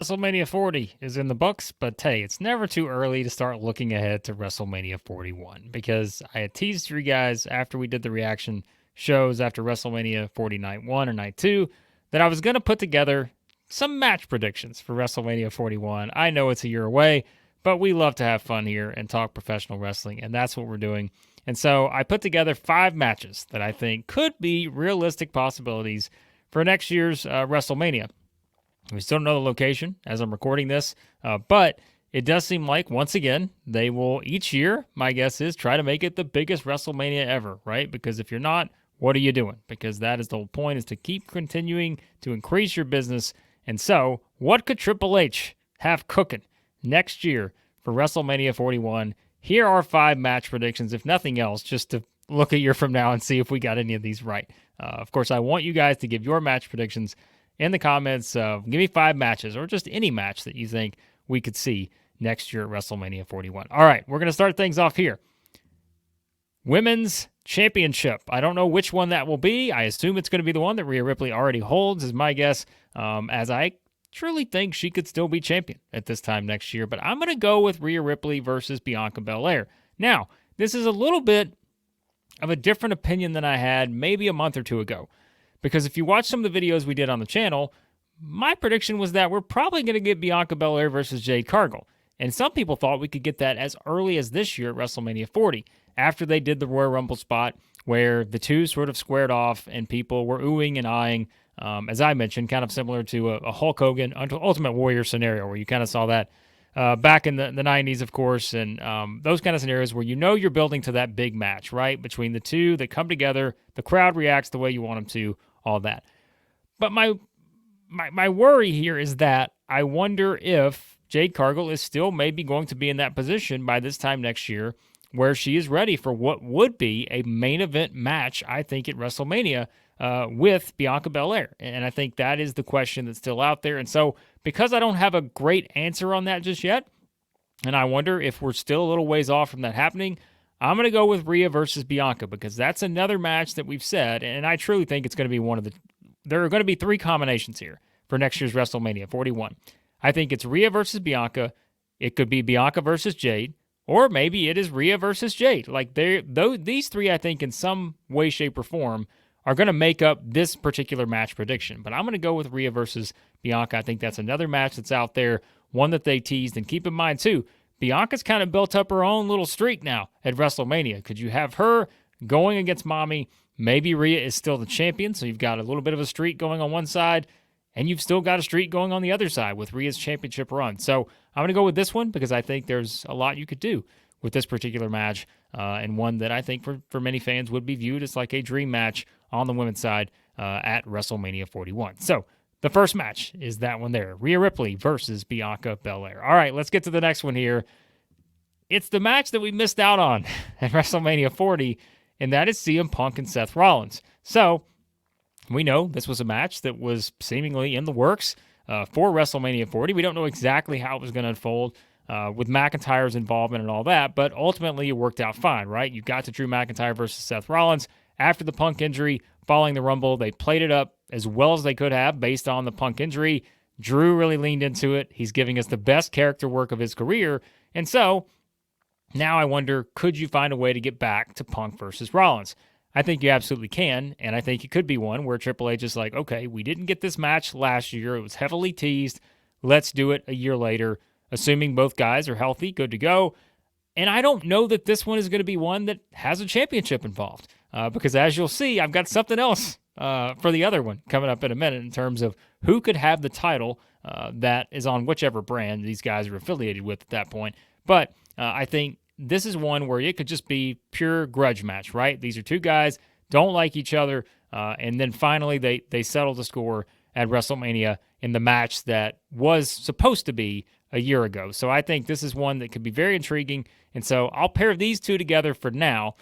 WrestleMania 40 is in the books, but hey, it's never too early to start looking ahead to WrestleMania 41 because I had teased you guys after we did the reaction shows after WrestleMania 40 night 1 or night 2 that I was going to put together some match predictions for WrestleMania 41. I know it's a year away, but we love to have fun here and talk professional wrestling, and that's what we're doing. And so I put together 5 matches that I think could be realistic possibilities for next year's WrestleMania. We still don't know the location as I'm recording this, but it does seem like, once again, they will each year, my guess is, try to make it the biggest WrestleMania ever, right? Because if you're not, what are you doing? Because that is the whole point, is to keep continuing to increase your business. And so, what could Triple H have cooking next year for WrestleMania 41? Here are 5 match predictions, if nothing else, just to look a year from now and see if we got any of these right. Of course, I want you guys to give your match predictions in the comments. Give me 5 matches or just any match that you think we could see next year at WrestleMania 41. All right, we're going to start things off here. Women's Championship. I don't know which one that will be. I assume it's going to be the one that Rhea Ripley already holds, is my guess, as I truly think she could still be champion at this time next year. But I'm going to go with Rhea Ripley versus Bianca Belair. Now, this is a little bit of a different opinion than I had maybe a month or two ago. Because if you watch some of the videos we did on the channel, my prediction was that we're probably going to get Bianca Belair versus Jade Cargill. And some people thought we could get that as early as this year at WrestleMania 40, after they did the Royal Rumble spot where the two sort of squared off and people were oohing and eyeing, as I mentioned, kind of similar to a Hulk Hogan Ultimate Warrior scenario where you kind of saw that back in the 90s, of course, and those kind of scenarios where you know you're building to that big match, right, between the two that come together, the crowd reacts the way you want them to, all that. But my worry here is that I wonder if Jade Cargill is still maybe going to be in that position by this time next year where she is ready for what would be a main event match, I think, at WrestleMania with Bianca Belair. And I think that is the question that's still out there. And so because I don't have a great answer on that just yet, and I wonder if we're still a little ways off from that happening, I'm going to go with Rhea versus Bianca because that's another match that we've said, and I truly think it's going to be one of the... There are going to be 3 combinations here for next year's WrestleMania 41. I think it's Rhea versus Bianca. It could be Bianca versus Jade, or maybe it is Rhea versus Jade. Like, these 3, I think, in some way, shape, or form, are going to make up this particular match prediction. But I'm going to go with Rhea versus Bianca. I think that's another match that's out there, one that they teased. And keep in mind, too, Bianca's kind of built up her own little streak now at WrestleMania. Could you have her going against Mommy? Maybe Rhea is still the champion, so you've got a little bit of a streak going on one side, and you've still got a streak going on the other side with Rhea's championship run. So I'm going to go with this one because I think there's a lot you could do with this particular match, and one that I think for many fans would be viewed as like a dream match on the women's side at WrestleMania 41. So the first match is that one there, Rhea Ripley versus Bianca Belair. All right, let's get to the next one here. It's the match that we missed out on at WrestleMania 40, and that is CM Punk and Seth Rollins. So we know this was a match that was seemingly in the works for WrestleMania 40. We don't know exactly how it was going to unfold with McIntyre's involvement and all that, but ultimately it worked out fine, right? You got to Drew McIntyre versus Seth Rollins. After the Punk injury, following the Rumble, they played it up as well as they could have based on the Punk injury. Drew really leaned into it. He's giving us the best character work of his career. And so now I wonder, could you find a way to get back to Punk versus Rollins? I think you absolutely can, and I think it could be one where Triple H is like, okay, we didn't get this match last year. It was heavily teased. Let's do it a year later, assuming both guys are healthy, good to go. And I don't know that this one is going to be one that has a championship involved, because as you'll see, I've got something else for the other one coming up in a minute in terms of who could have the title that is on whichever brand these guys are affiliated with at that point. But I think this is one where it could just be pure grudge match, right? These are 2 guys, don't like each other, and then finally they settle the score at WrestleMania in the match that was supposed to be a year ago. So I think this is one that could be very intriguing, and so I'll pair these 2 together for now,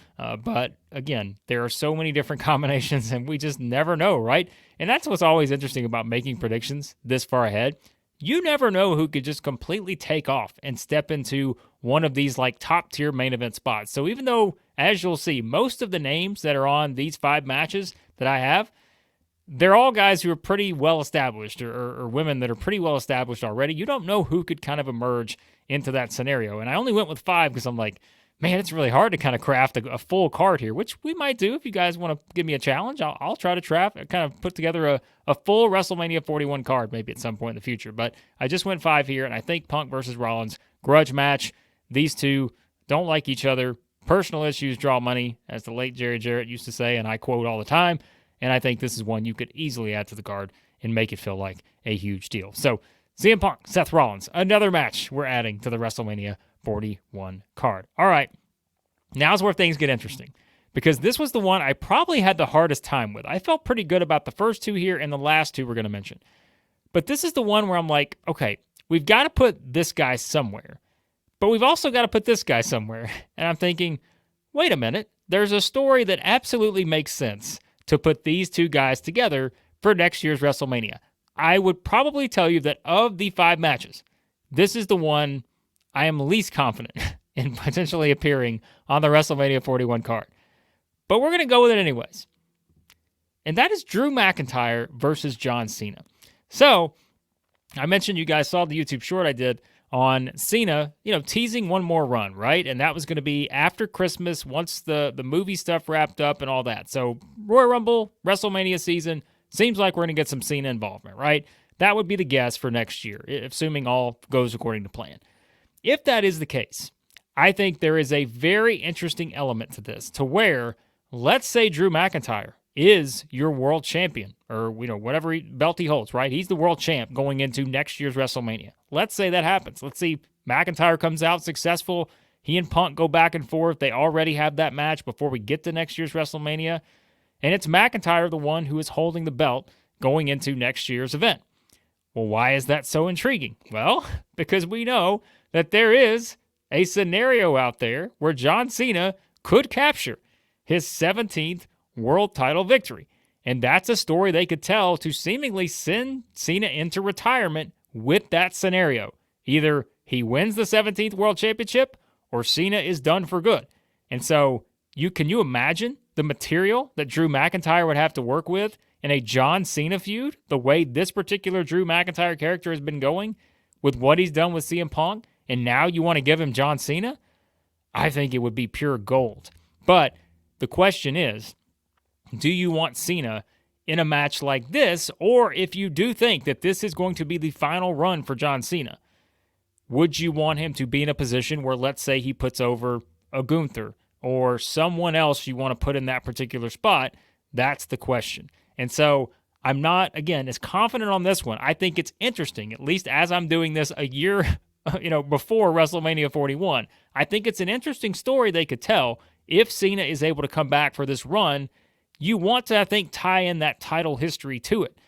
but again, there are so many different combinations, and we just never know, right? And that's what's always interesting about making predictions this far ahead. You never know who could just completely take off and step into one of these like top tier main event spots. So even though, as you'll see, most of the names that are on these 5 matches that I have, they're all guys who are pretty well established or women that are pretty well established already. You don't know who could kind of emerge into that scenario. And I only went with 5 because I'm like, man, it's really hard to kind of craft a full card here, which we might do if you guys want to give me a challenge. I'll try to kind of put together a full WrestleMania 41 card maybe at some point in the future. But I just went 5 here, and I think Punk versus Rollins, grudge match. These two don't like each other. Personal issues draw money, as the late Jerry Jarrett used to say, and I quote all the time. And I think this is one you could easily add to the card and make it feel like a huge deal. So CM Punk, Seth Rollins, another match we're adding to the WrestleMania 41 card. All right, now's where things get interesting, because this was the one I probably had the hardest time with. I felt pretty good about the first 2 here, and the last 2 we're going to mention. But this is the one where I'm like, okay, we've got to put this guy somewhere, but we've also got to put this guy somewhere. And I'm thinking, wait a minute, there's a story that absolutely makes sense to put these 2 guys together for next year's WrestleMania. I would probably tell you that of the 5 matches, this is the one I am least confident in potentially appearing on the WrestleMania 41 card. But we're going to go with it anyways. And that is Drew McIntyre versus John Cena. So, I mentioned you guys saw the YouTube short I did on Cena, teasing one more run, right? And that was going to be after Christmas, once the movie stuff wrapped up and all that. So Royal Rumble, WrestleMania season, seems like we're going to get some Cena involvement, right? That would be the guess for next year, assuming all goes according to plan. If that is the case, I think there is a very interesting element to this, to where, let's say Drew McIntyre is your world champion, or whatever belt he holds, right? He's the world champ going into next year's WrestleMania. Let's say that happens. Let's see McIntyre comes out successful. He and Punk go back and forth. They already have that match before we get to next year's WrestleMania. And it's McIntyre, the one who is holding the belt going into next year's event. Well, why is that so intriguing? Well, because we know that there is a scenario out there where John Cena could capture his 17th world title victory. And that's a story they could tell to seemingly send Cena into retirement with that scenario. Either he wins the 17th world championship or Cena is done for good. And so can you imagine the material that Drew McIntyre would have to work with in a John Cena feud, the way this particular Drew McIntyre character has been going with what he's done with CM Punk, and now you want to give him John Cena? I think it would be pure gold. But the question is, do you want Cena in a match like this? Or if you do think that this is going to be the final run for John Cena, would you want him to be in a position where, let's say, he puts over a Gunther or someone else you want to put in that particular spot? That's the question. And so I'm not, again, as confident on this one. I think it's interesting, at least as I'm doing this a year before WrestleMania 41. I think it's an interesting story they could tell if Cena is able to come back for this run. You want to, I think, tie in that title history to it.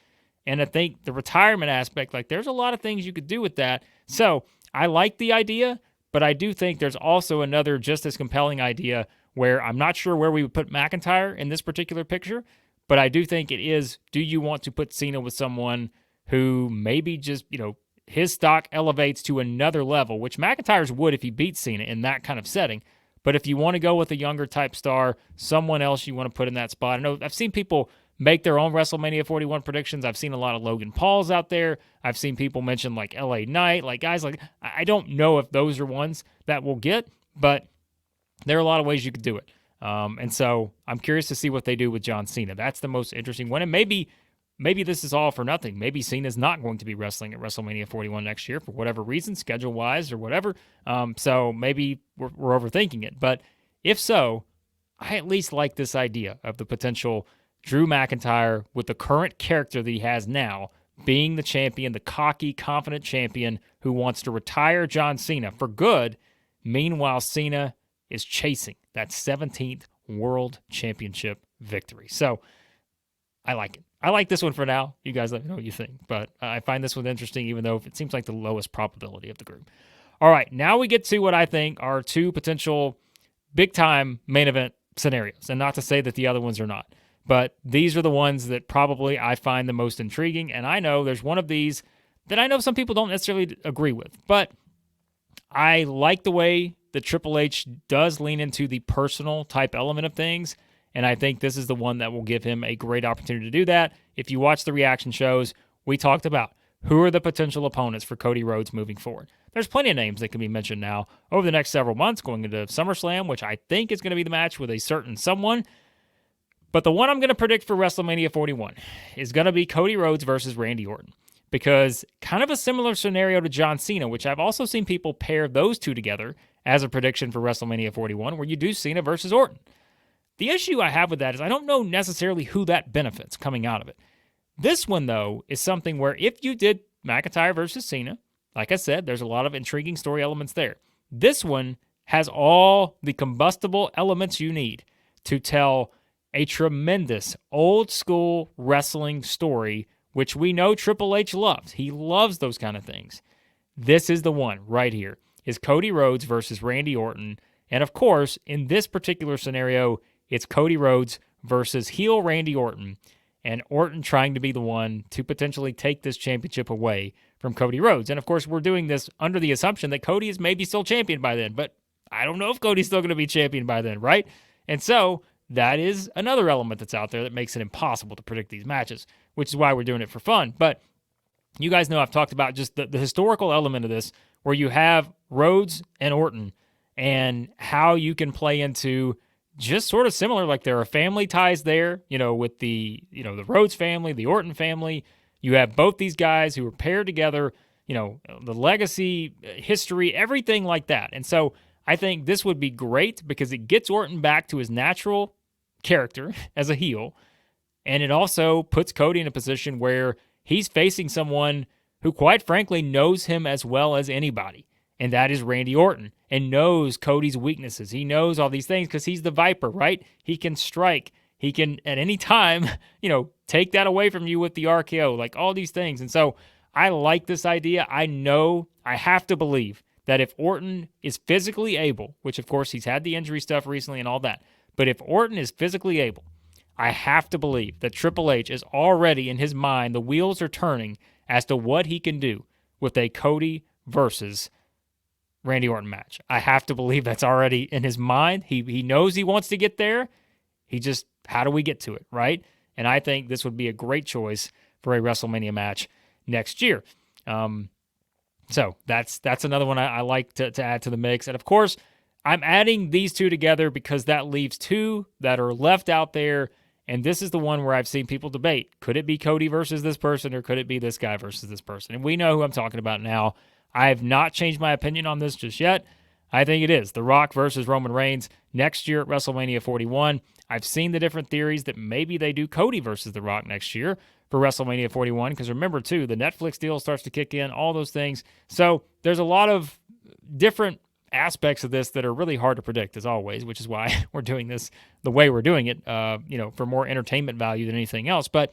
And I think the retirement aspect, there's a lot of things you could do with that. So I like the idea, but I do think there's also another just as compelling idea where I'm not sure where we would put McIntyre in this particular picture, but I do think it is, do you want to put Cena with someone who maybe just, his stock elevates to another level, which McIntyre's would if he beats Cena in that kind of setting. But if you want to go with a younger type star, someone else you want to put in that spot. I know I've seen people make their own WrestleMania 41 predictions. I've seen a lot of Logan Pauls out there. I've seen people mention LA Knight, guys I don't know if those are ones that we'll get, but there are a lot of ways you could do it. And so I'm curious to see what they do with John Cena. That's the most interesting one. And maybe this is all for nothing. Maybe Cena's not going to be wrestling at WrestleMania 41 next year for whatever reason, schedule-wise or whatever. So maybe we're overthinking it. But if so, I at least like this idea of the potential Drew McIntyre with the current character that he has now being the champion, the cocky, confident champion who wants to retire John Cena for good. Meanwhile, Cena is chasing that 17th World Championship victory. So I like it. I like this one for now. You guys let me know what you think. But I find this one interesting, even though it seems like the lowest probability of the group. All right, now we get to what I think are 2 potential big-time main event scenarios. And not to say that the other ones are not. But these are the ones that probably I find the most intriguing. And I know there's one of these that I know some people don't necessarily agree with. But I like the way that Triple H does lean into the personal type element of things. And I think this is the one that will give him a great opportunity to do that. if you watch the reaction shows, we talked about who are the potential opponents for Cody Rhodes moving forward. There's plenty of names that can be mentioned now over the next several months going into SummerSlam, which I think is going to be the match with a certain someone. But the one I'm going to predict for WrestleMania 41 is going to be Cody Rhodes versus Randy Orton. Because kind of a similar scenario to John Cena, which I've also seen people pair those two together as a prediction for WrestleMania 41, where you do Cena versus Orton. The issue I have with that is I don't know necessarily who that benefits coming out of it. This one, though, is something where if you did McIntyre versus Cena, like I said, there's a lot of intriguing story elements there. This one has all the combustible elements you need to tell a tremendous old-school wrestling story, which we know Triple H loves. He loves those kind of things. This is the one right here, is Cody Rhodes versus Randy Orton. And of course, in this particular scenario, it's Cody Rhodes versus heel Randy Orton, and Orton trying to be the one to potentially take this championship away from Cody Rhodes. And of course, we're doing this under the assumption that Cody is maybe still champion by then, but I don't know if Cody's still going to be champion by then, right? And so that is another element that's out there that makes it impossible to predict these matches, which is why we're doing it for fun. But you guys know I've talked about just the historical element of this, where you have Rhodes and Orton and how you can play into just sort of similar, like there are family ties there, with the Rhodes family, the Orton family. You have both these guys who are paired together, the legacy, history, everything like that. And so I think this would be great because it gets Orton back to his natural character as a heel. And it also puts Cody in a position where he's facing someone who, quite frankly, knows him as well as anybody. And that is Randy Orton, and knows Cody's weaknesses. He knows all these things because he's the Viper, right? He can strike. He can, at any time, take that away from you with the RKO, like all these things. And so I like this idea. I know, I have to believe that if Orton is physically able, which of course he's had the injury stuff recently and all that, but if Orton is physically able, I have to believe that Triple H is already in his mind, the wheels are turning as to what he can do with a Cody versus Randy Orton match. I have to believe that's already in his mind. He knows he wants to get there. How do we get to it, right? And I think this would be a great choice for a WrestleMania match next year. So that's another one I like to add to the mix. And of course, I'm adding these two together because that leaves two that are left out there. And this is the one where I've seen people debate. Could it be Cody versus this person, or could it be this guy versus this person? And we know who I'm talking about now. I have not changed my opinion on this just yet. I think it is The Rock versus Roman Reigns next year at WrestleMania 41. I've seen the different theories that maybe they do Cody versus The Rock next year for WrestleMania 41, because remember, too, the Netflix deal starts to kick in, all those things. So there's a lot of different aspects of this that are really hard to predict, as always, which is why we're doing this the way we're doing it, for more entertainment value than anything else. But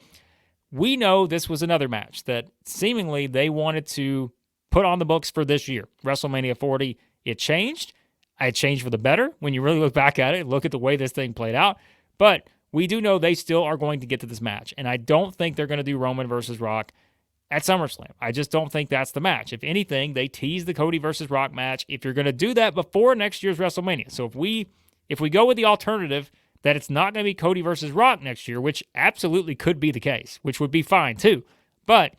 we know this was another match that seemingly they wanted to put on the books for this year, WrestleMania 40. It changed. It changed for the better when you really look back at it, look at the way this thing played out. But we do know they still are going to get to this match. And I don't think they're going to do Roman versus Rock at SummerSlam. I just don't think that's the match. If anything, they tease the Cody versus Rock match if you're going to do that before next year's WrestleMania. So if we go with the alternative that it's not going to be Cody versus Rock next year, which absolutely could be the case, which would be fine too. But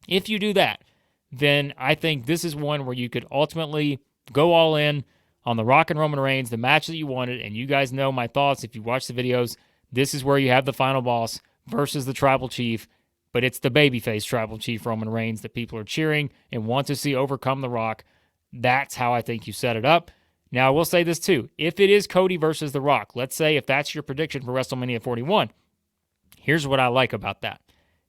if you do that, then I think this is one where you could ultimately go all in on The Rock and Roman Reigns, the match that you wanted. And you guys know my thoughts if you watch the videos. This is where you have the final boss versus the tribal chief, but it's the babyface tribal chief Roman Reigns that people are cheering and want to see overcome The Rock. That's how I think you set it up. Now, I will say this too. If it is Cody versus The Rock, let's say if that's your prediction for WrestleMania 41, here's what I like about that.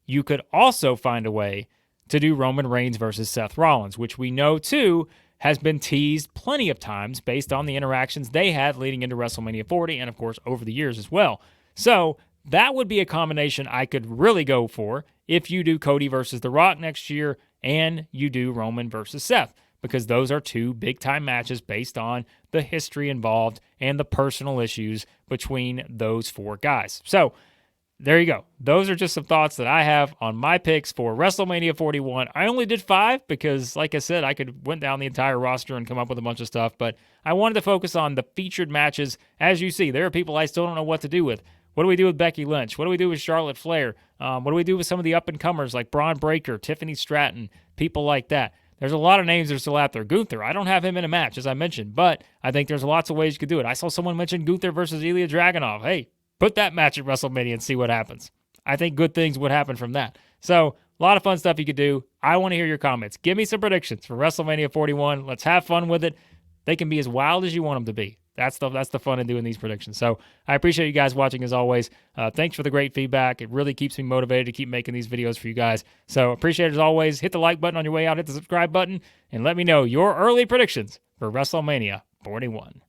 You could also find a way to do Roman Reigns versus Seth Rollins, which we know too has been teased plenty of times based on the interactions they had leading into WrestleMania 40 and, of course, over the years as well. So that would be a combination I could really go for if you do Cody versus The Rock next year and you do Roman versus Seth, because those are two big-time matches based on the history involved and the personal issues between those four guys. So there you go. Those are just some thoughts that I have on my picks for WrestleMania 41. I only did 5 because, like I said, I could went down the entire roster and come up with a bunch of stuff, but I wanted to focus on the featured matches. As you see, there are people I still don't know what to do with. What do we do with Becky Lynch? What do we do with Charlotte Flair? What do we do with some of the up-and-comers like Braun Breaker, Tiffany Stratton, people like that? There's a lot of names that are still out there. Gunther, I don't have him in a match, as I mentioned, but I think there's lots of ways you could do it. I saw someone mention Gunther versus Ilya Dragunov. Hey, put that match at WrestleMania and see what happens. I think good things would happen from that. So, a lot of fun stuff you could do. I want to hear your comments. Give me some predictions for WrestleMania 41. Let's have fun with it. They can be as wild as you want them to be. That's the fun in doing these predictions. So I appreciate you guys watching as always. Thanks for the great feedback. It really keeps me motivated to keep making these videos for you guys. So appreciate it as always. Hit the like button on your way out. Hit the subscribe button. And let me know your early predictions for WrestleMania 41.